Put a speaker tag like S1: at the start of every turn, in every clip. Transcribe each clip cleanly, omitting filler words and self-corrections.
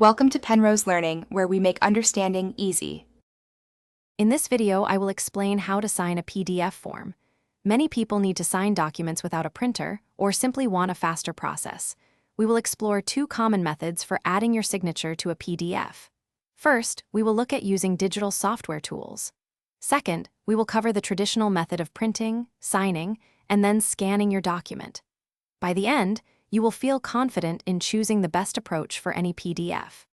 S1: Welcome to Penrose Learning, where we make understanding easy.
S2: In this video, I will explain how to sign a PDF form. Many people need to sign documents without a printer or simply want a faster process. We will explore two common methods for adding your signature to a PDF. First, we will look at using digital software tools. Second, we will cover the traditional method of printing, signing, and then scanning your document. By the end, you will feel confident in choosing the best approach for any PDF.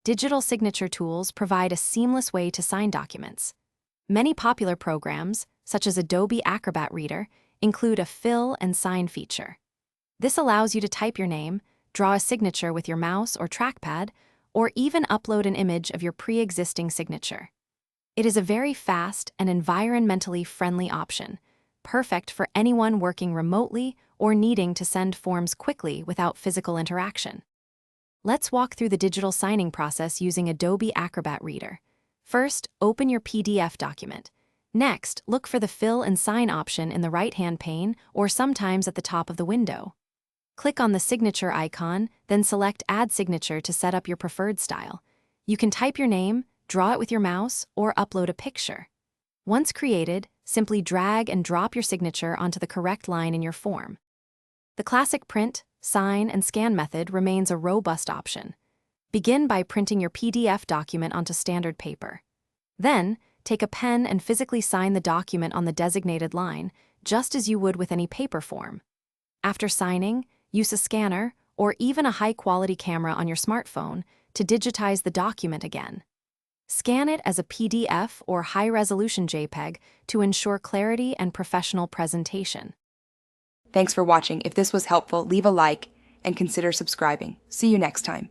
S2: Digital signature tools provide a seamless way to sign documents. Many popular programs, such as Adobe Acrobat Reader, include a fill and sign feature. This allows you to type your name, draw a signature with your mouse or trackpad, or even upload an image of your pre-existing signature. It is a very fast and environmentally friendly option, perfect for anyone working remotely or needing to send forms quickly without physical interaction. Let's walk through the digital signing process using Adobe Acrobat Reader. First, open your PDF document. Next, look for the Fill and Sign option in the right-hand pane or sometimes at the top of the window. Click on the signature icon, then select Add Signature to set up your preferred style. You can type your name, draw it with your mouse, or upload a picture. Once created, simply drag and drop your signature onto the correct line in your form. The classic print, sign, and scan method remains a robust option. Begin by printing your PDF document onto standard paper. Then, take a pen and physically sign the document on the designated line, just as you would with any paper form. After signing, use a scanner or even a high-quality camera on your smartphone to digitize the document again. Scan it as a PDF or high-resolution JPEG to ensure clarity and professional presentation.
S1: Thanks for watching. If this was helpful, leave a like and consider subscribing. See you next time.